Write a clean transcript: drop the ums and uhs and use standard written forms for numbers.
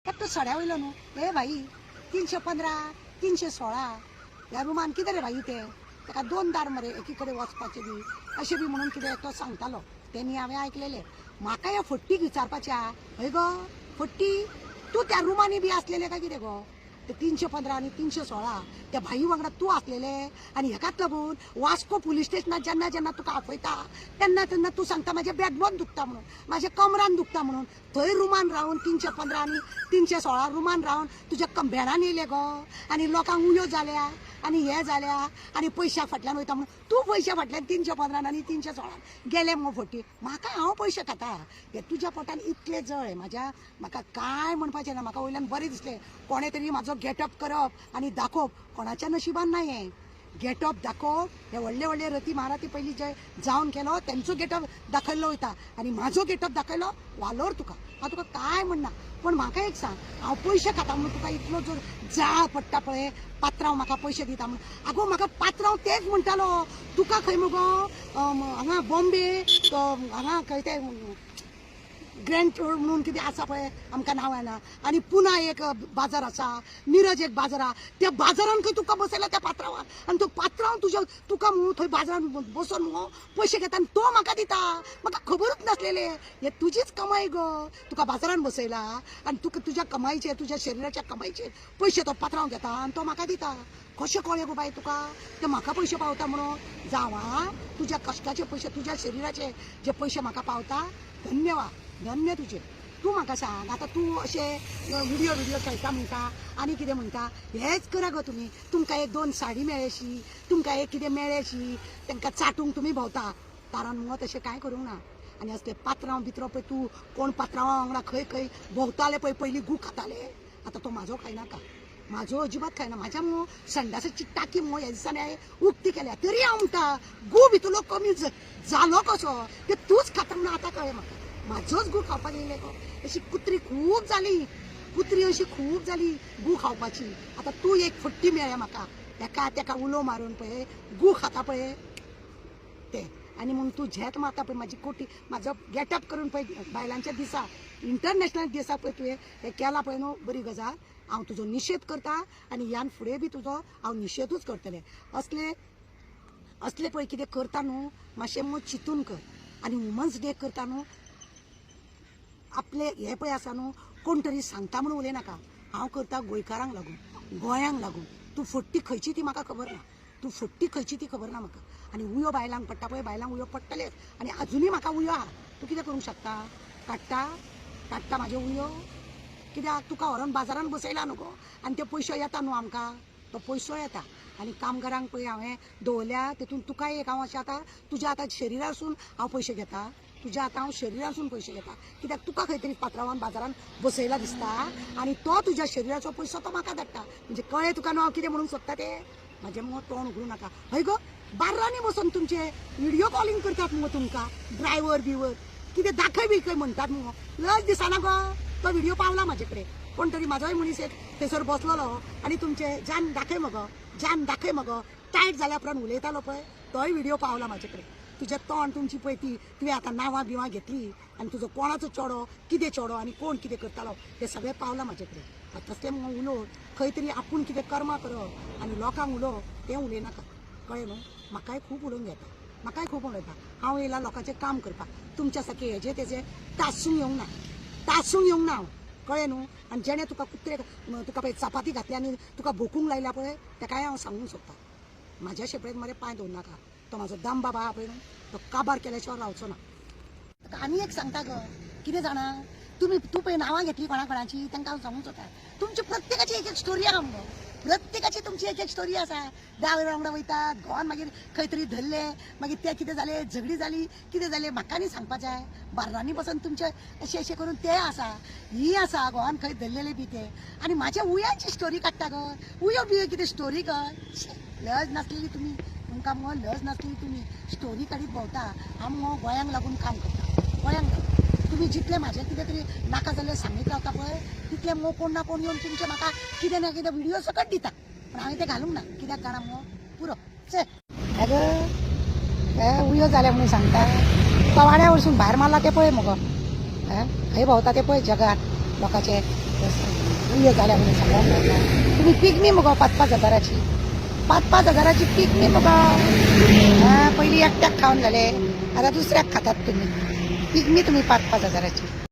तो सड्या वयलो न्हू हे भाई 315 316 ह्या रुमान कितें रे भाई ते ताका दोन दार मरे एकी कडेन वचपाचें बी अशें बी म्हणून कितें तो सांगतालो तेणी हांवें आयकलेलें म्हाका ह्या फट्टीक विचारपाचें हय गो फट्टी तूं त्या रुमांनी बी आसलेलें काय कितें गो ते 315 आनी 316 त्या भाई वांगडा तूं आसलेलें आनी हेकाच लागून वास्को पुलीस स्टेशनात जेन्ना जेन्ना तुका आपयता तेन्ना तेन्ना तूं सांगता म्हाजें बॅकबोन दुखता म्हणून म्हाज्या कमरान दुखता म्हणून थंय रुमान रावन 315 आनी 316 रुमान रावन तुज्या कंभेरान येयले गो आनी लोकांक उयो जाल्या आनी हे जाल्या आनी पयशा फाटल्यान वयता म्हणून तूं पयशा फाटल्यान 315 आनी 316 गेले मगो फटी म्हाका हांव पयशे खाता हे तुज्या पोटान इतले जळ म्हाका काय म्हणपाचें ना म्हाका वयल्यान बरें दिसलें कोणे तरी म्हाजो गेटअप करप आनी दाखोवप कोणाच्या नशिबान ना हें गेटअप दाखोवप हे व्हडले व्हडले रती महाराती पयलीं जे जावन केलो तेंचो गेटअप दाखयल्लो वयता आनी म्हाजो गेटअप दाखयलो वालोर तुका हांव तुका काय म्हणना पण म्हाका एक सांग हांव पयशे खाता म्हणून तुका इतलो जर जाळ पडटा पळय पात्रांव म्हाका पयशे दिता म्हणून आगो म्हाका पात्रांव तेच म्हणटालो तुका खंय मुगो हांगा बॉम्बे हांगा खंय ते ग्रँड रोड म्हणून कितें आसा पळय आमकां नांव येना आनी पुना एक बाजार आसा मिरज एक बाजार आसा त्या बाजारान खंय तुका बसयला त्या पात्रांवान आनी तो पात्रांव तुका म्हणून थंय बाजारान बसून मुगो पयशे घेता आनी तो म्हाका दिता म्हाका खबरूच नासलेले हे तुजीच कमाई गो तुका बाजारान बसयला आनी तुका तुज्या कमाईचे तुज्या शरिराच्या कमाईचे पयशे तो पात्रांव घेता आनी तो म्हाका दिता कशें कळ्ळें गो बाय तुका ते म्हाका पयशे पावता म्हणून जावं तुज्या कश्टाचे पयशे तुज्या शरिराचे जे पयशे म्हाका पावता धन्यवाद धन्य तुझे तू म्हाका सांग आतां तूं अशें व्हिडिओ खेळटा म्हणटा आनी कितें म्हणटा हेच करा गो तुमी तुमकां एक दोन साडी मेळ्ळेशी तुमकां एक कितें मेळ्ळेशी तांकां चाटूंक तुमी भोंवता तारान मुगो तशें कांय करूंक ना आनी असले पात्रांव बित्रांव पळय तूं कोण पात्रांवा वांगडा खंय खंय भोंवताले पळय पयलीं गू खाताले आतां तो म्हाजो खायनाका म्हाजो अजिबात खायना म्हाज्या मुगो संडासाची टाकी मुगो ह्या दिसांनी हांवें उक्ती केल्या तरी हांव म्हणटा गू भितरलो कमी जालो कसो ते तूंच खाता म्हणून आतां कळ्ळें म्हाका म्हाजोच गू खावपाक येयले गो अशी कुत्री खूब जाली कुत्री अशी खूब जाली गू खावपाची आतां तूं एक फट्टी मेळ्ळें म्हाका एका तेका उलो मारून पळय गू खाता पळय ते आनी म्हूण तूं झेत मारता पळय म्हाजी कोटी म्हाजो गेटअप करून पळय बायलांच्या दिसा इंटरनॅशनल दिसा पळय तुवें हें केलां पळय न्हू बरी गजाल हांव तुजो निशेध करता आनी ह्यान फुडें बी तुजो हांव निशेधूच करतलें असले पळय कितें करता न्हू मातशें मग चिंतून कर आनी वुमन्स डे करता न्हू आपले हे पळय आसा न्हू कोण तरी सांगता म्हणून उलयनाका हांव करता गोंयकारांक लागून गोंयांक लागून तूं फट्टी खंयची ती म्हाका खबर ना तूं फट्टी खंयची ती खबर ना म्हाका आनी उयो बायलांक पडटा पळय बायलांक उयो पडटलेच आनी आजुनूय म्हाका उयो आहा तूं कितें करूंक शकता काडटा म्हाजे उयो कित्याक तुका व्हरोन बाजारान बसयला न्हू गो आनी ते पयशे येता न्हू आमकां तो पयसो येता आनी कामगारांक पळय हांवें दवरल्या तितून तुका एक हांव अशें आतां तुज्या आतां शरिरासून हांव पयशे घेता तुज्या आतां हांव शरिरासून पयशे घेता कित्याक तुका खंय तरी पात्रांवान बाजारान बसयला दिसता आनी तो तुज्या शरिराचो पयसो तो म्हाका धाडटा म्हणजे कळ्ळें तुका न्हू हांव कितें म्हणूंक सोदता तें म्हाजें मुगो तोंड उगडूं नाका हय गो बार्रांनी बसून तुमचे व्हिडिओ कॉलिंग करतात मुगो तुमकां ड्रायव्हर बिवर कितें दाखय बी खंय म्हणटात मुगो लज दिसना गो तो व्हिडिओ पावला म्हाजे कडेन कोण तरी म्हाजोय मनीस एक थंयसर बसलेलो आनी तुमचे जान दाखय मगो टायट जाल्या उपरांत उलयतालो पळय तोय व्हिडिओ पावला म्हाजे कडेन तुजें तोंड तुमची पळय ती तुवें आतां नांवां बिवां घेतली आनी तुजो कोणाचो चेडो कितें चेडो आनी कोण कितें करतालो तें सगळें पावलां म्हाजे कडेन तसलें मगो उलोवन खंय तरी आपूण कितें कर्मां करप आनी लोकांक उलोवप तें उलयनाका कळ्ळें न्हू म्हाकाय खूब उलोवंक येता म्हाकाय खूब उलयता हांव येयला लोकांचें काम करपाक तुमच्या सारकें हेजें तेजें तासूंक येवंक ना हांव कळ्ळें न्हू आनी जेणे तुका कुत्रे तुका पळय चपाती घातली आनी तुका भोकूंक लायल्या पळय तेकाय हांव सांगूंक सोदता म्हाज्या शेपडेन मरे पांय दवरनाका तो म्हाजो दाम बाबा आहा पळय न्हू तो काबार केल्या शिवाय रावचो ना आनी एक सांगता गो कितें जाणा तूं पळय नांवां घेतली कोणाची तांकां हांव सांगूंक सोदता तुमची प्रत्येकाची एक स्टोरी आहा मुगो प्रत्येकाची तुमची एक स्टोरी आसा ड्रायव्हरा वांगडा वयतात गोवान मागीर खंय तरी धरले मागीर ते कितें जालें झगडी जाली कितें जालें म्हाका न्ही सांगपा जाय बार्रांनी बसून तुमचे अशें करून ते आसा ही आसा गोवान खंय धरलेले बी ते आनी म्हाज्या उयांची स्टोरी काडटा गो उयो बियो कितें स्टोरी गो लज नासलेली तुमी तुमकां मुगो लज नासलेली तुमी स्टोरी काडीत भोंवता हांव मुगो गोंयांक लागून काम करता गोंयांक लागून तुमी जितले म्हाजें कितें तरी नाका जाल्लें सांगीत रावता पळय तितलें मुगो कोण ना कोण येवन तुमचे म्हाका कितें ना कितें व्हिडिओ सकट दिता पण हांवें तें घालूंक ना कित्याक जाणा मुगो पुरो चल हे उयो जाल्या म्हणून सांगता कवाड्या वरसून भायर मारला ते पळय मुगो खंय भोंवता ते पळय जगात लोकांचे हे झाल्या म्हणून सांगून लागला तुम्ही पिकमी मगो 5-5 हजाराची 5-5 हजाराची पिकमी मगो पहिली एकट्याक खाऊन झाले आता दुसऱ्याक खातात तुम्ही पिकमी तुम्ही 5-5 हजाराची